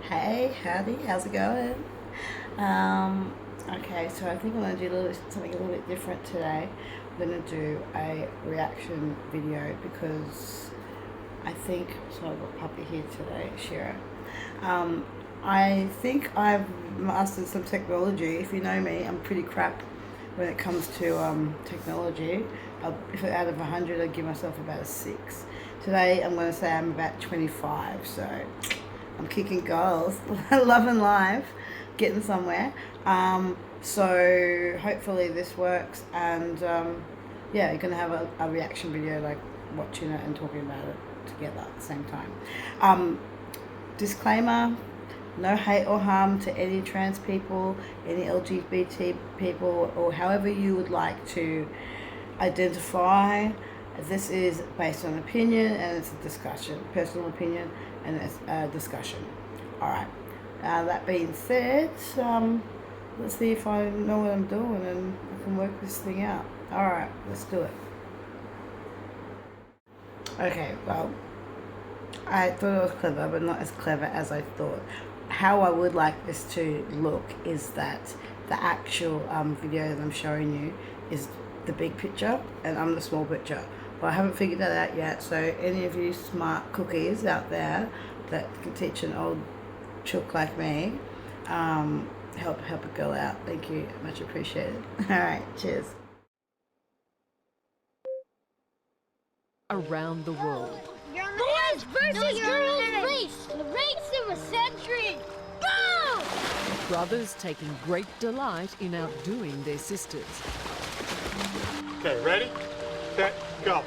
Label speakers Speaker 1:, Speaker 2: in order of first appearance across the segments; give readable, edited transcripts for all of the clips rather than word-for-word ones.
Speaker 1: Hey, howdy, how's it going? Okay, so I think I'm going to do something a little bit different today. I'm going to do a reaction video because I think, so I've got Puppy here today, Shira. I think I've mastered some technology. If you know me, I'm pretty crap when it comes to technology. If out of 100, I'd give myself about a 6. Today, I'm going to say I'm about 25, so I'm kicking goals, loving life, getting somewhere. So hopefully this works, and yeah, you're gonna have a reaction video, like watching it and talking about it together at the same time. Disclaimer: no hate or harm to any trans people, any LGBT people, or however you would like to identify. This is based on opinion, and it's a discussion, personal opinion, and it's a discussion. All right. That being said, let's see if I know what I'm doing and I can work this thing out. All right, let's do it. Okay. Well, I thought it was clever, but not as clever as I thought. How I would like this to look is that the actual video that I'm showing you is the big picture and I'm the small picture. But I haven't figured that out yet, so any of you smart cookies out there that can teach an old chook like me, help a girl out. Thank you, much appreciated. All right, cheers.
Speaker 2: Around the world.
Speaker 3: Boys versus girls race! The race of a century! Go!
Speaker 2: Brothers taking great delight in outdoing their sisters.
Speaker 4: Okay, ready, set, go.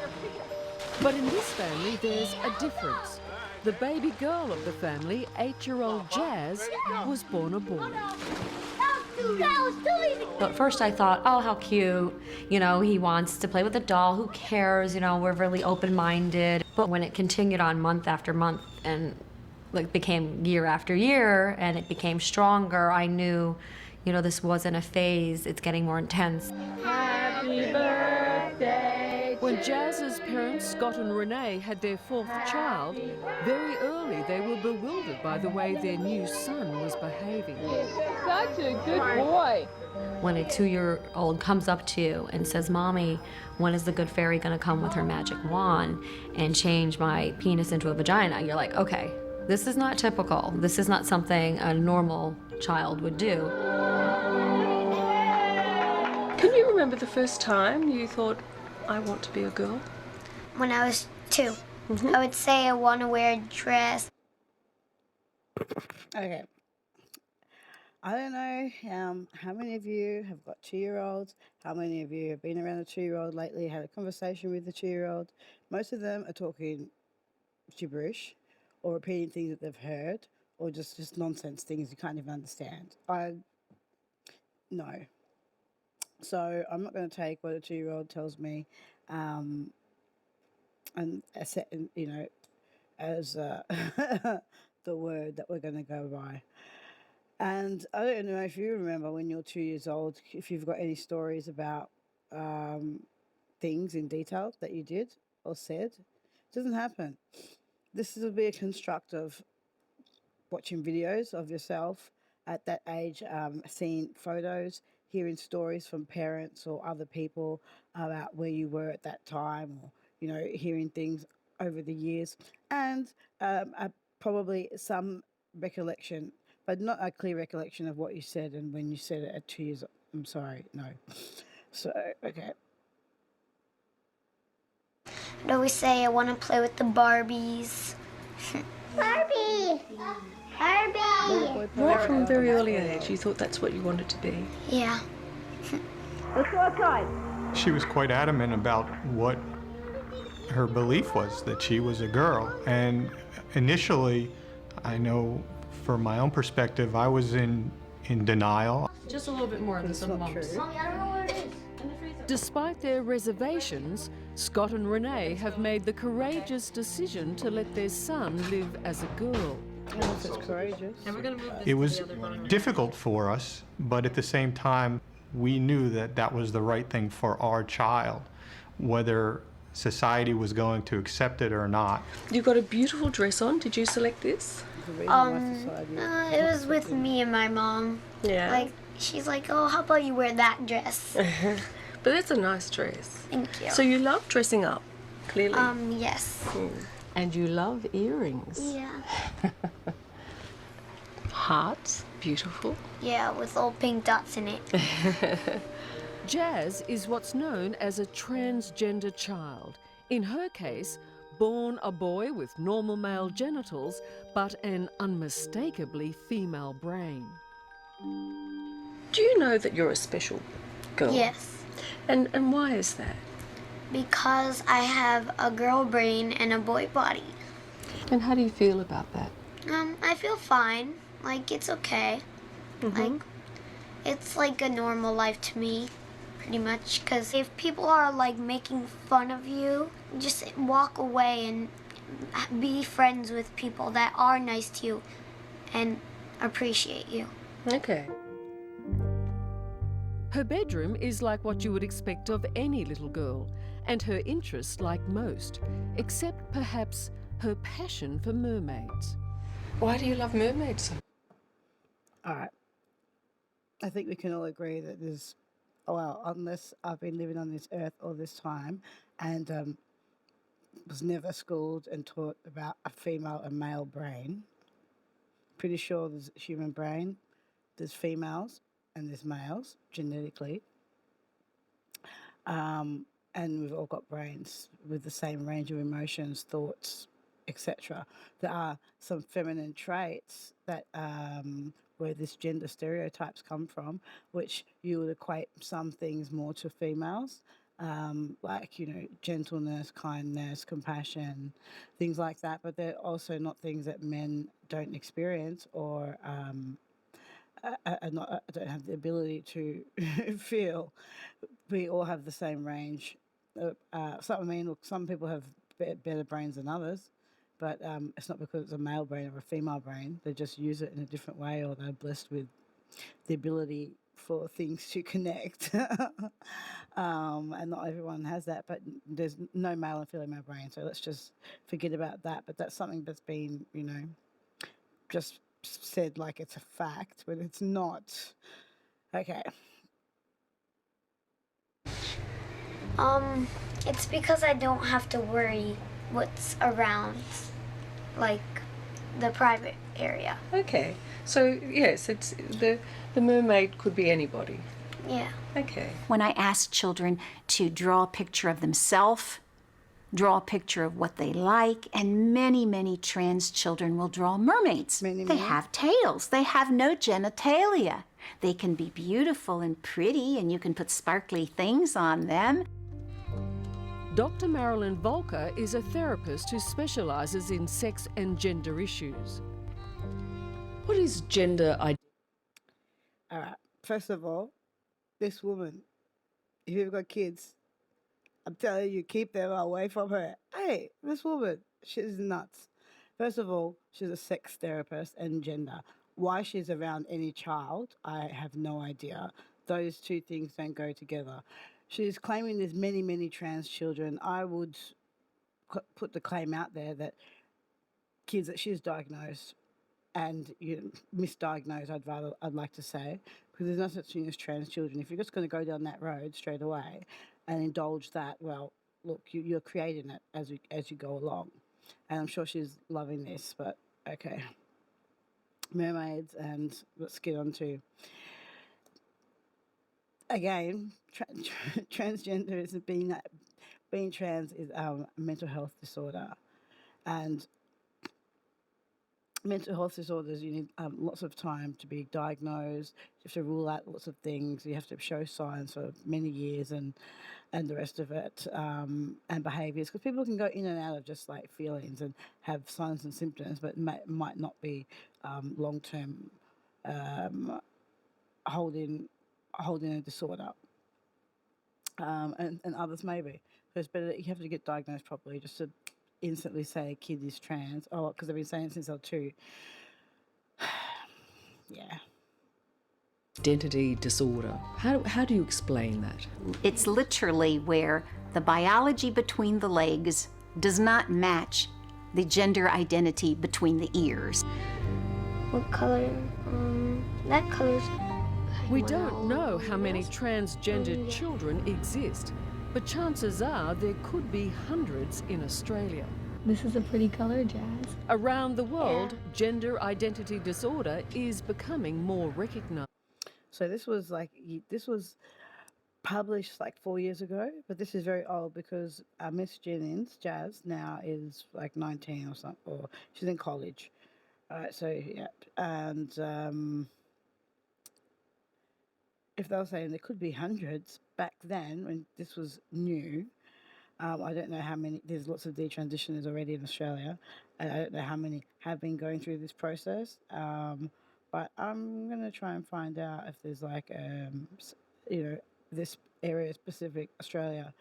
Speaker 2: But in this family, there's a difference. The baby girl of the family, 8-year-old Jazz, was born a boy.
Speaker 5: At first I thought, oh, how cute. You know, he wants to play with a doll. Who cares? You know, we're really open-minded. But when it continued on month after month and like became year after year and it became stronger, I knew, you know, this wasn't a phase. It's getting more intense.
Speaker 3: Happy birthday!
Speaker 2: When Jazz's parents, Scott and Renee, had their 4th child, very early they were bewildered by the way their new son was behaving.
Speaker 3: Such a good boy!
Speaker 5: When a 2-year-old comes up to you and says, Mommy, when is the good fairy gonna come with her magic wand and change my penis into a vagina? You're like, okay, this is not typical. This is not something a normal child would do.
Speaker 6: Can you remember the first time you thought, I want to be a girl?
Speaker 7: When I was 2. I would say I want to wear a dress.
Speaker 1: Okay. I don't know how many of you have got 2-year-olds, how many of you have been around a 2-year-old lately, had a conversation with a 2-year-old. Most of them are talking gibberish or repeating things that they've heard or just nonsense things you can't even understand. No. So I'm not going to take what a 2-year-old tells me and you know, as the word that we're going to go by. And I don't know if you remember when you're 2 years old, if you've got any stories about things in detail that you did or said. It doesn't happen. This will be a construct of watching videos of yourself at that age, seeing photos, hearing stories from parents or other people about where you were at that time, or, you know, hearing things over the years, and probably some recollection, but not a clear recollection of what you said and when you said it at 2 years old. I'm sorry, no. So, okay.
Speaker 7: I'd always say I want to play with the Barbies. Barbie! Barbie!
Speaker 6: Right from a very early age, you thought that's what you wanted to be.
Speaker 7: Yeah.
Speaker 1: Let's go outside.
Speaker 4: She was quite adamant about what her belief was, that she was a girl. And initially, I know from my own perspective, I was in denial.
Speaker 5: Just a little bit more than some mums.
Speaker 2: Despite their reservations, Scott and Renee have made the courageous decision to let their son live as a girl.
Speaker 1: Unless it's courageous.
Speaker 5: And we're gonna move this
Speaker 4: It was
Speaker 5: to the other bone.
Speaker 4: difficult for us, but at the same time, we knew that that was the right thing for our child, whether society was going to accept it or not.
Speaker 6: You've got a beautiful dress on. Did you select this?
Speaker 1: the reason why society...
Speaker 7: It was with me and my mom.
Speaker 6: Yeah.
Speaker 7: Like, she's like, oh, how about you wear that dress?
Speaker 6: But it's a nice dress.
Speaker 7: Thank you.
Speaker 6: So you love dressing up, clearly.
Speaker 7: Yes.
Speaker 8: And you love earrings.
Speaker 7: Yeah.
Speaker 6: Hearts, beautiful.
Speaker 7: Yeah, with little pink dots in it.
Speaker 2: Jazz is what's known as a transgender child. In her case, born a boy with normal male genitals, but an unmistakably female brain.
Speaker 6: Do you know that you're a special girl?
Speaker 7: Yes.
Speaker 6: And why is that?
Speaker 7: Because I have a girl brain and a boy body.
Speaker 8: And how do you feel about that?
Speaker 7: I feel fine. Like, it's okay. Like, it's like a normal life to me, pretty much. Because if people are, like, making fun of you, just walk away and be friends with people that are nice to you and appreciate you.
Speaker 6: Okay.
Speaker 2: Her bedroom is like what you would expect of any little girl, and her interests like most, except perhaps her passion for mermaids.
Speaker 6: Why do you love mermaids so?
Speaker 1: All right. I think we can all agree that there's, well, unless I've been living on this earth all this time and was never schooled and taught about a female and male brain, pretty sure there's a human brain, there's females and there's males genetically. And we've all got brains with the same range of emotions, thoughts, etc. There are some feminine traits that where this gender stereotypes come from, which you would equate some things more to females, like, you know, gentleness, kindness, compassion, things like that. But they're also not things that men don't experience or don't have the ability to feel. We all have the same range. Some people have better brains than others, but it's not because it's a male brain or a female brain. They just use it in a different way, or they're blessed with the ability for things to connect. And not everyone has that, but there's no male and female brain, so let's just forget about that. But that's something that's been, you know, just said like it's a fact, but it's not. Okay.
Speaker 7: It's because I don't have to worry what's around, like, the private area.
Speaker 6: Okay. So, yes, it's the mermaid could be anybody.
Speaker 7: Yeah.
Speaker 6: Okay.
Speaker 9: When I ask children to draw a picture of themselves, draw a picture of what they like, and many, many trans children will draw mermaids. They have tails. They have no genitalia. They can be beautiful and pretty, and you can put sparkly things on them.
Speaker 2: Dr. Marilyn Volker is a therapist who specialises in sex and gender issues.
Speaker 6: What is gender identity?
Speaker 1: All right. First of all, this woman, if you've got kids, I'm telling you, keep them away from her. Hey, this woman, she's nuts. First of all, she's a sex therapist and gender. Why she's around any child, I have no idea. Those two things don't go together. She's claiming there's many, many trans children. I would put the claim out there that kids that she's diagnosed and misdiagnosed, I'd like to say, because there's no such thing as trans children. If you're just going to go down that road straight away and indulge that, well, look, you're creating it as you go along. And I'm sure she's loving this, but okay. Mermaids, and let's get on to, again, transgender is being trans is a mental health disorder. And mental health disorders, you need lots of time to be diagnosed. You have to rule out lots of things. You have to show signs for many years and the rest of it, and behaviours. Because people can go in and out of just like feelings and have signs and symptoms, but might not be long-term holding a disorder. And others maybe. So it's better that you have to get diagnosed properly just to instantly say a kid is trans. Oh, because they've been saying it since they're 2. Yeah.
Speaker 8: Identity disorder. How do you explain that?
Speaker 9: It's literally where the biology between the legs does not match the gender identity between the ears.
Speaker 7: What color? That color's...
Speaker 2: We don't know how many transgendered children exist, but chances are there could be hundreds in Australia.
Speaker 10: This is a pretty color, Jazz.
Speaker 2: Around the world, gender identity disorder is becoming more recognised.
Speaker 1: So this was published like 4 years ago, but this is very old because Miss Jennings, Jazz, now is like 19 or something, or she's in college. So yeah, and if they were saying there could be hundreds back then when this was new, I don't know how many. There's lots of detransitioners already in Australia, and I don't know how many have been going through this process. But I'm gonna try and find out if there's like this area specific Australia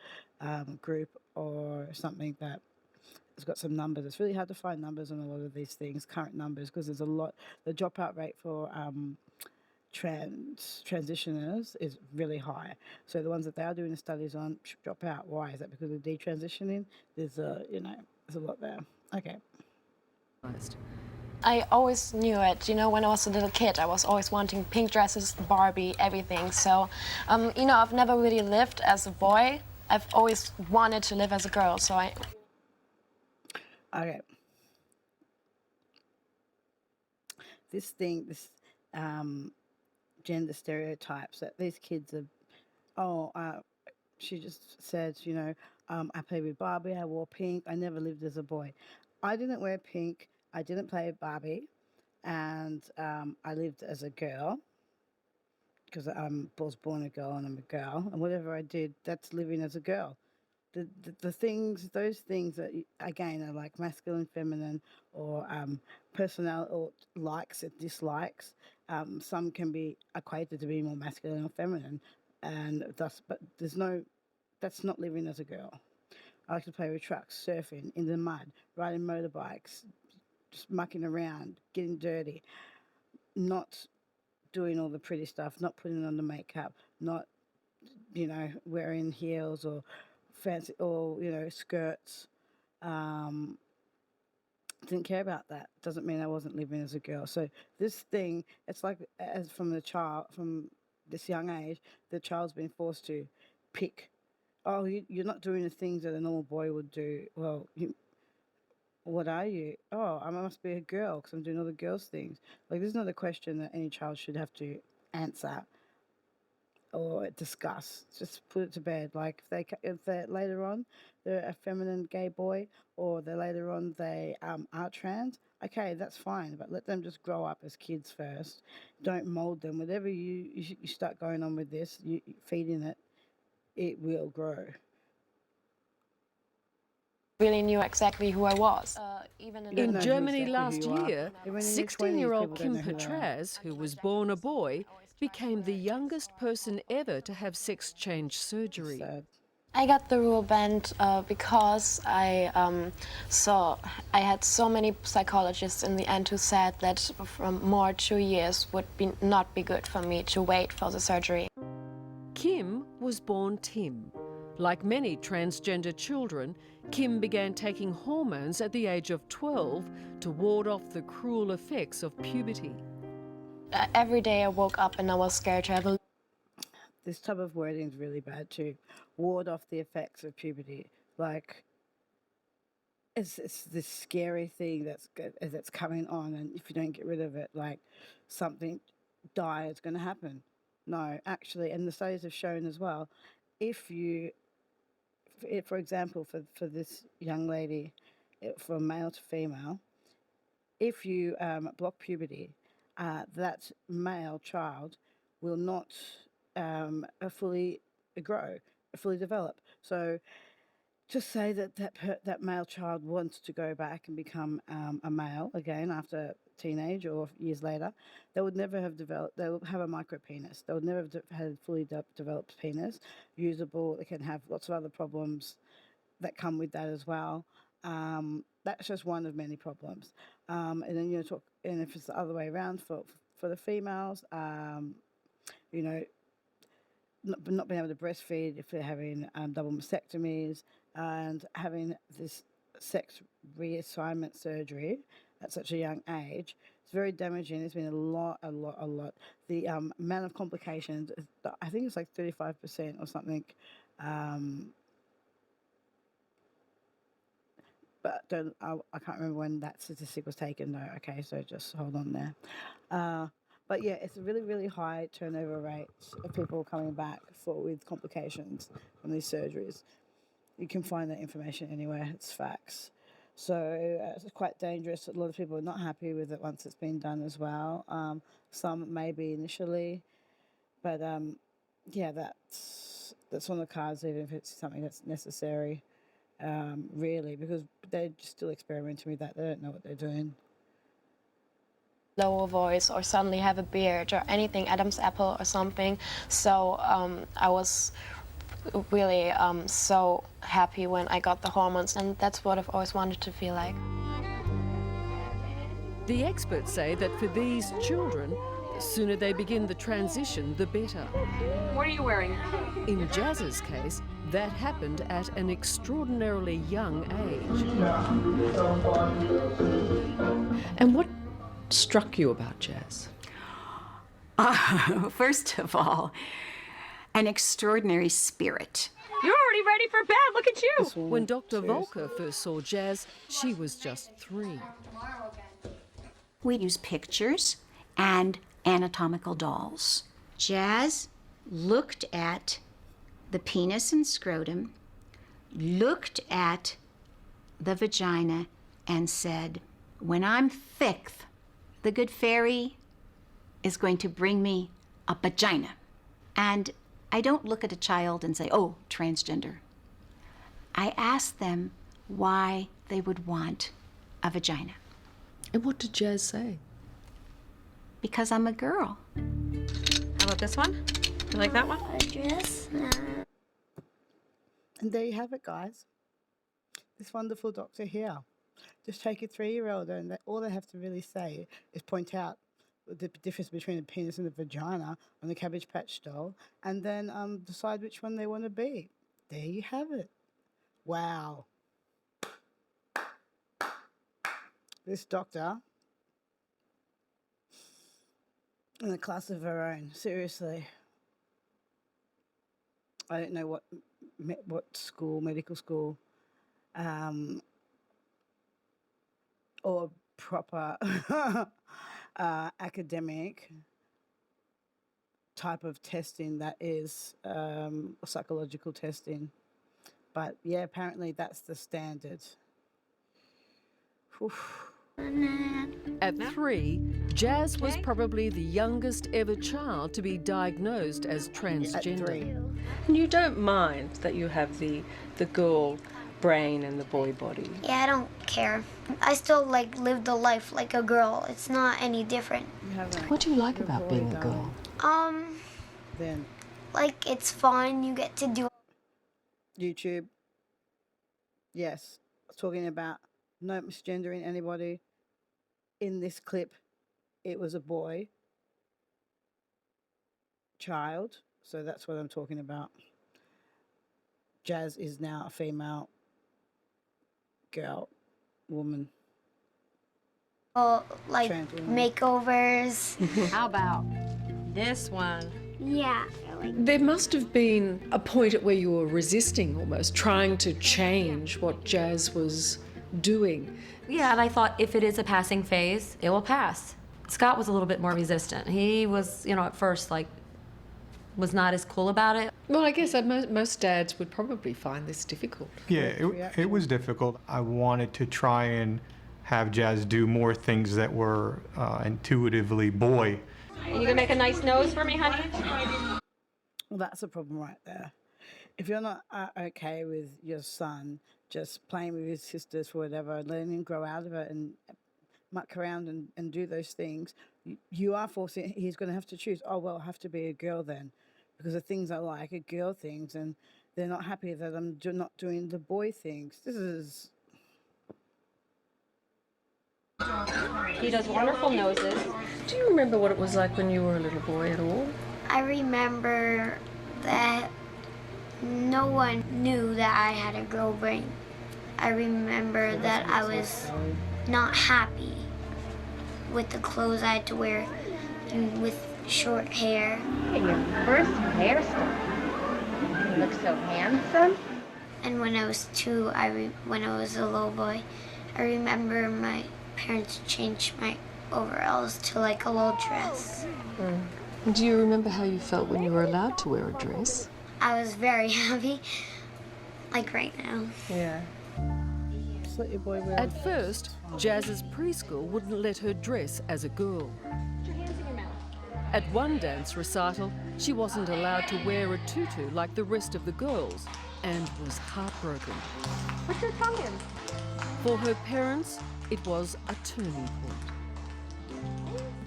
Speaker 1: group or something that has got some numbers. It's really hard to find numbers on a lot of these things, current numbers, because there's a lot. The dropout rate for transitioners is really high. So the ones that they are doing the studies on drop out. Why? Is that because of detransitioning? There's there's a lot there. Okay.
Speaker 11: I always knew it, when I was a little kid. I was always wanting pink dresses, Barbie, everything. So, I've never really lived as a boy. I've always wanted to live as a girl, so I...
Speaker 1: Okay. This gender stereotypes that these kids are, she just said, I played with Barbie, I wore pink, I never lived as a boy. I didn't wear pink, I didn't play with Barbie, and I lived as a girl because I was born a girl and I'm a girl, and whatever I did, that's living as a girl. Those things that again are like masculine, feminine, or personality, or likes and dislikes. Some can be equated to be more masculine or feminine, and but that's not living as a girl. I like to play with trucks, surfing in the mud, riding motorbikes, just mucking around, getting dirty, not doing all the pretty stuff, not putting on the makeup, not wearing heels or fancy or skirts. Didn't care about that. Doesn't mean I wasn't living as a girl. So this thing, it's like as from this young age, the child's been forced to pick. Oh, you're not doing the things that a normal boy would do. Well, what are you? Oh, I must be a girl because I'm doing all the girls' things. Like, this is not a question that any child should have to answer or discuss. Just put it to bed. Like, if they later on they're a feminine gay boy, or later on they are trans, okay, that's fine. But let them just grow up as kids first. Don't mold them. Whatever you start going on with this, you feeding it, it will grow.
Speaker 11: Really knew exactly who I was. Even
Speaker 2: in Germany last year, 16-year-old Kim Petras, who was born a boy, became the youngest person ever to have sex change surgery.
Speaker 11: I got the ruhlband because I had so many psychologists in the end who said that from more 2 years would not be good for me to wait for the surgery.
Speaker 2: Kim was born Tim. Like many transgender children, Kim began taking hormones at the age of 12 to ward off the cruel effects of puberty.
Speaker 11: Every day I woke up and I was scared to have a...
Speaker 1: This type of wording is really bad too. Ward off the effects of puberty. Like, it's this scary thing that's coming on, and if you don't get rid of it, like, something dire is going to happen. No, actually, and the studies have shown as well, for example, for this young lady, from male to female, if you block puberty, that male child will not fully grow, fully develop. So just say that male child wants to go back and become a male again after teenage or years later, they would never have developed. They will have a micro penis. They would never have had fully developed penis, usable. They can have lots of other problems that come with that as well. That's just one of many problems. And then and if it's the other way around for the females, not being able to breastfeed if they're having double mastectomies and having this sex reassignment surgery at such a young age. It's very damaging. There's been a lot. The amount of complications, I think it's like 35% or something. But I can't remember when that statistic was taken though. Okay, so just hold on there. But yeah, it's a really, really high turnover rate of people coming back with complications from these surgeries. You can find that information anywhere. It's facts. So it's quite dangerous. A lot of people are not happy with it once it's been done as well. Some maybe initially, but yeah, that's on the cards, even if it's something that's necessary, really, because they're still experimenting with that. They don't know what they're doing.
Speaker 11: Lower voice or suddenly have a beard or anything, Adam's apple or something. So I was really so happy when I got the hormones, and that's what I've always wanted to feel like.
Speaker 2: The experts say that for these children, the sooner they begin the transition, the better.
Speaker 5: What are you wearing?
Speaker 2: In Jazz's case, that happened at an extraordinarily young age.
Speaker 8: And what struck you about Jazz?
Speaker 9: First of all, an extraordinary spirit.
Speaker 5: You're already ready for bed. Look at you.
Speaker 2: When Dr. Volker first saw Jazz, she was just 3.
Speaker 9: We use pictures and anatomical dolls. Jazz looked at the penis and scrotum, looked at the vagina, and said, "When I'm thick, the good fairy is going to bring me a vagina." And I don't look at a child and say, "Oh, transgender." I ask them why they would want a vagina.
Speaker 8: And what did Jazz say?
Speaker 9: Because I'm a girl.
Speaker 5: How about this one? You like that one?
Speaker 7: I guess.
Speaker 1: And there you have it, guys. This wonderful doctor here. Just take a 3-year-old and all they have to really say is point out the difference between the penis and the vagina on the Cabbage Patch doll, and then decide which one they want to be. There you have it. Wow. This doctor in a class of her own. Seriously. I don't know what school, medical school, or proper academic type of testing that is psychological testing. But yeah, apparently that's the standard. Oof.
Speaker 2: At 3, Jazz was probably the youngest ever child to be diagnosed as transgender.
Speaker 6: And you don't mind that you have the girl brain and the boy body?
Speaker 7: Yeah, I don't care. I still live the life like a girl. It's not any different.
Speaker 8: What do you like about being a girl?
Speaker 1: Then
Speaker 7: It's fun. You get to do
Speaker 1: YouTube. Yes, talking about no misgendering anybody. In this clip, it was a boy child, so that's what I'm talking about. Jazz is now a female girl, woman.
Speaker 7: Trans woman. Makeovers.
Speaker 5: How about this one?
Speaker 7: Yeah.
Speaker 8: There must have been a point at where you were resisting almost, trying to change what Jazz was doing.
Speaker 5: Yeah, and I thought if it is a passing phase, it will pass. Scott was a little bit more resistant. He was, at first, was not as cool about it.
Speaker 8: Well, I guess most dads would probably find this difficult.
Speaker 4: Yeah, it was difficult. I wanted to try and have Jazz do more things that were intuitively boy.
Speaker 5: Are you gonna make a nice nose for me, honey?
Speaker 1: Well, that's a problem right there. If you're not okay with your son just playing with his sisters for whatever, letting him grow out of it and muck around and do those things, you are forcing, he's going to have to choose, oh, well, I have to be a girl then, because the things I like are girl things, and they're not happy that I'm not doing the boy things. This is...
Speaker 5: He does wonderful noses.
Speaker 6: Do you remember what it was like when you were a little boy at all?
Speaker 7: I remember that no one knew that I had a girl brain. I remember that I was not happy with the clothes I had to wear and with short hair.
Speaker 12: And your first hairstyle. You look so handsome.
Speaker 7: And when I was 2, when I was a little boy, I remember my parents changed my overalls to like a little dress.
Speaker 2: Do you remember how you felt when you were allowed to wear a dress?
Speaker 7: I was very happy, like right now.
Speaker 6: Yeah.
Speaker 2: At first, Jazz's preschool wouldn't let her dress as a girl. At one dance recital, she wasn't allowed to wear a tutu like the rest of the girls and was heartbroken.
Speaker 12: What's your tongue in?
Speaker 2: For her parents, it was a turning point.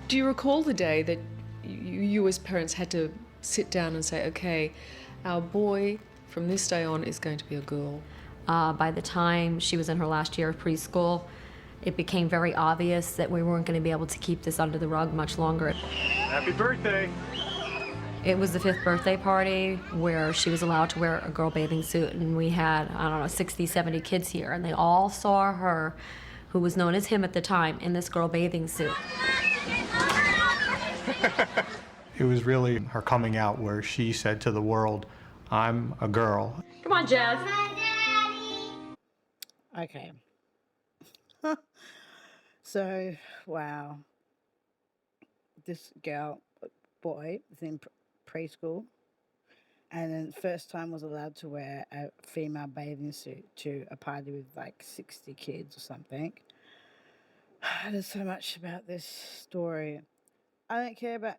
Speaker 8: Do you recall the day that you as parents had to sit down and say, okay, our boy from this day on is going to be a girl?
Speaker 5: By the time she was in her last year of preschool, it became very obvious that we weren't going to be able to keep this under the rug much longer.
Speaker 4: Happy birthday!
Speaker 5: It was the 5th birthday party where she was allowed to wear a girl bathing suit, and we had, I don't know, 60, 70 kids here, and they all saw her, who was known as him at the time, in this girl bathing suit.
Speaker 4: It was really her coming out where she said to the world, I'm a girl.
Speaker 5: Come on, Jazz.
Speaker 1: Okay. So, wow. This boy was in preschool, and then first time was allowed to wear a female bathing suit to a party with like 60 kids or something. There's so much about this story. I don't care about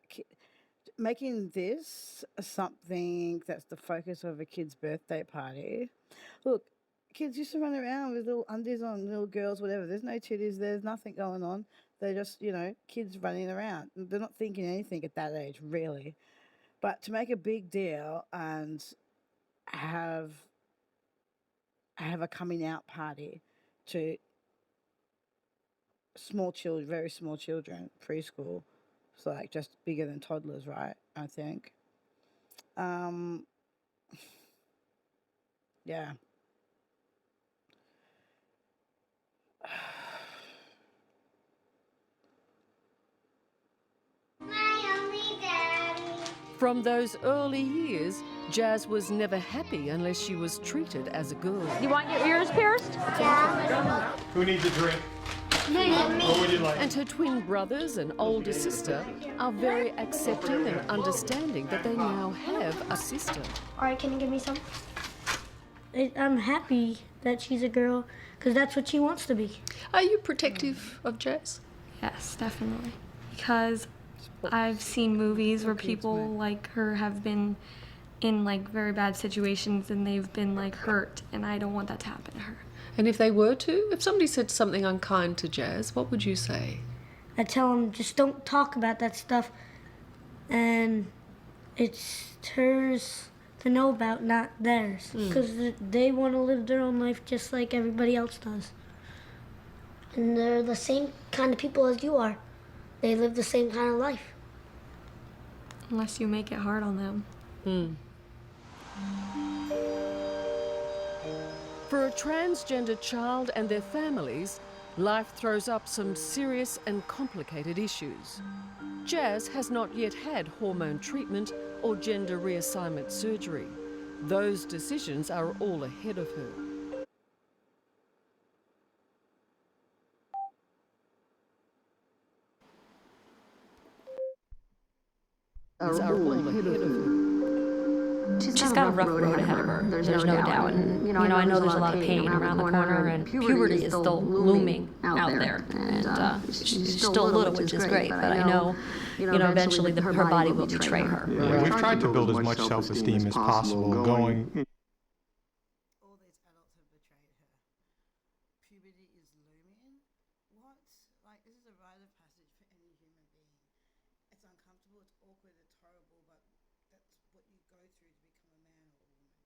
Speaker 1: making this something that's the focus of a kid's birthday party. Look, kids used to run around with little undies on, little girls, whatever. There's no titties, there's nothing going on. They're just, kids running around. They're not thinking anything at that age, really. But to make a big deal and have a coming out party to small children, very small children, preschool, it's like just bigger than toddlers, right? I think. Yeah.
Speaker 2: From those early years, Jazz was never happy unless she was treated as a girl.
Speaker 12: You want your ears pierced?
Speaker 7: Yeah.
Speaker 4: Who needs a drink?
Speaker 7: Me.
Speaker 4: What would you like?
Speaker 2: And her twin brothers and older sister are very accepting and understanding that they now have a sister.
Speaker 3: All right, can you give me some? I'm happy that she's a girl because that's what she wants to be.
Speaker 8: Are you protective of Jazz?
Speaker 10: Yes, definitely. Because I've seen movies where people like her have been in like very bad situations and they've been like hurt, and I don't want that to happen to her.
Speaker 8: And if they were to, if somebody said something unkind to Jazz, what would you say?
Speaker 3: I tell them just don't talk about that stuff, and it's hers to know about, not theirs, because they want to live their own life just like everybody else does. And they're the same kind of people as you are. They live the same kind of life.
Speaker 10: Unless you make it hard on them.
Speaker 2: For a transgender child and their families, life throws up some serious and complicated issues. Jazz has not yet had hormone treatment or gender reassignment surgery. Those decisions are all ahead of her.
Speaker 5: She's got a rough road ahead of her. There's no doubt. And, I know there's a lot of pain around the corner, and puberty is still looming out there. And she's still little, which is great, but I know, eventually her body will betray her.
Speaker 4: Yeah, we've tried to build as much self-esteem as possible, going...
Speaker 1: All these adults have betrayed her. Puberty is looming? What? Like, this is a rite of passage for any human being. It's uncomfortable, it's awkward, it's horrible, but that's what you go through to become a man or a woman.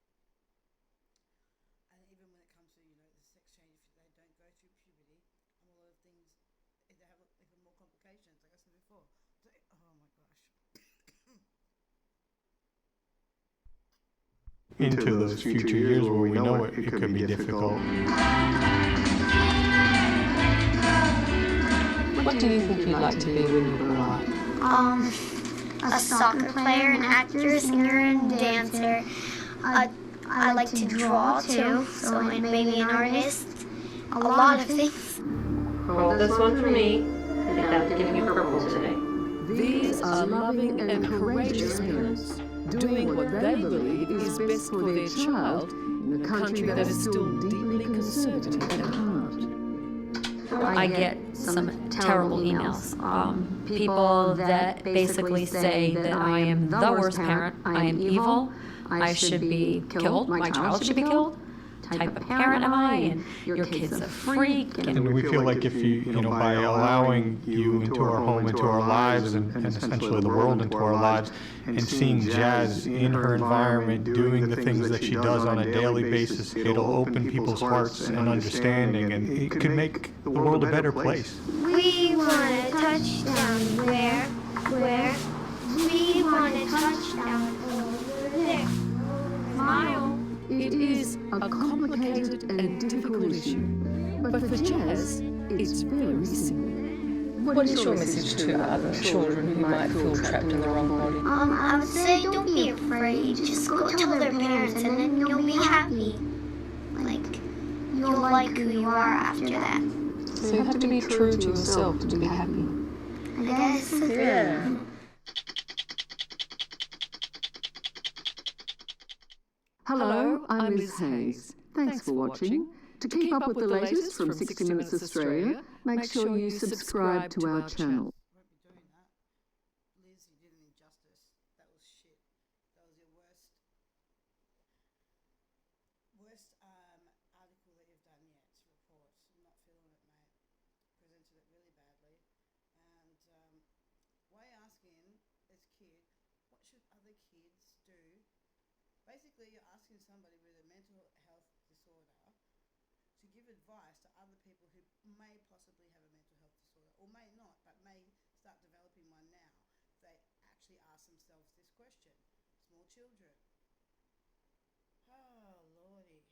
Speaker 1: And even when it comes to, the sex change, if they don't go through puberty, and a lot of things, they have even more complications, like I said before. So, oh my gosh.
Speaker 4: into those future years where we know it could be difficult.
Speaker 8: What do you think you'd like to be when you grow up?
Speaker 7: A soccer player, an actor, singer, and dancer. I like to draw too, so maybe an artist. A lot of things.
Speaker 5: Hold this one for me. I think I'm giving you purple today.
Speaker 2: These are loving and courageous parents doing what they believe is best for their child in a country that is still deeply conservative at heart.
Speaker 5: I get some terrible emails. People that basically say that I am the worst parent, I am evil, I should be killed, my child should be killed. Type of parent am I, and your kid's a freak.
Speaker 4: And we feel like if by allowing you into our home, into our lives, and essentially the world into our lives, and seeing Jazz in her environment, doing the things that she does on a daily basis, it'll open people's hearts and understanding, and it could make the world a better place.
Speaker 7: We want a touchdown. Where? We want a touchdown over there. Smile.
Speaker 2: It is a complicated and difficult issue, but for Jazz, it's very simple.
Speaker 6: What is your message to other children who might feel trapped in the wrong body?
Speaker 7: I would say don't be afraid. Just go tell their parents and then you'll be happy. Like, you'll like who you are after that.
Speaker 8: So you have to be true to yourself to be happy.
Speaker 7: I guess.
Speaker 6: Yeah.
Speaker 13: Hello, I'm Liz Hayes. Thanks for watching. To keep up with the latest from 60 Minutes Australia, make sure you subscribe to our channel.
Speaker 1: Liz, you did an injustice. That was shit. That was your worst article that you've done yet. Report. I'm not feeling it, mate. Presented it really badly. And why asking as kid, what should other kids do? Basically, you're asking somebody with a mental health disorder to give advice to other people who may possibly have a mental health disorder, or may not, but may start developing one now. They actually ask themselves this question. Small children. Oh, Lordy.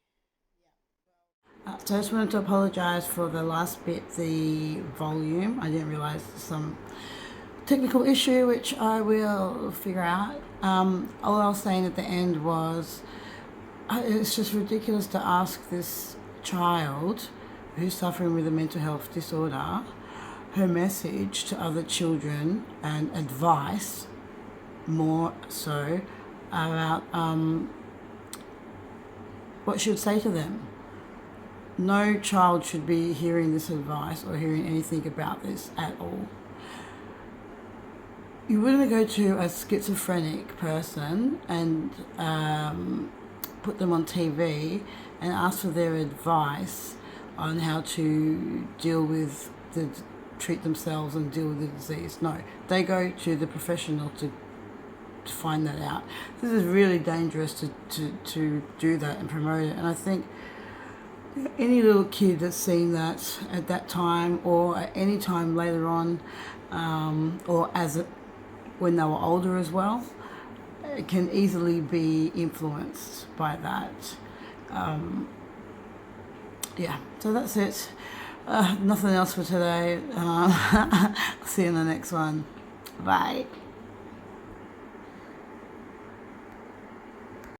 Speaker 1: Yeah. Well. So I just wanted to apologise for the last bit, the volume. I didn't realise some technical issue, which I will figure out. All I was saying at the end was, it's just ridiculous to ask this child who's suffering with a mental health disorder her message to other children and advice, more so, about what she would say to them. No child should be hearing this advice or hearing anything about this at all. You wouldn't go to a schizophrenic person and put them on TV and ask for their advice on how to treat themselves and deal with the disease. No, they go to the professional to find that out. This is really dangerous to do that and promote it. And I think any little kid that's seen that at that time or at any time later on, or when they were older as well, can easily be influenced by that. Yeah, so that's it. Nothing else for today. See you in the next one. Bye.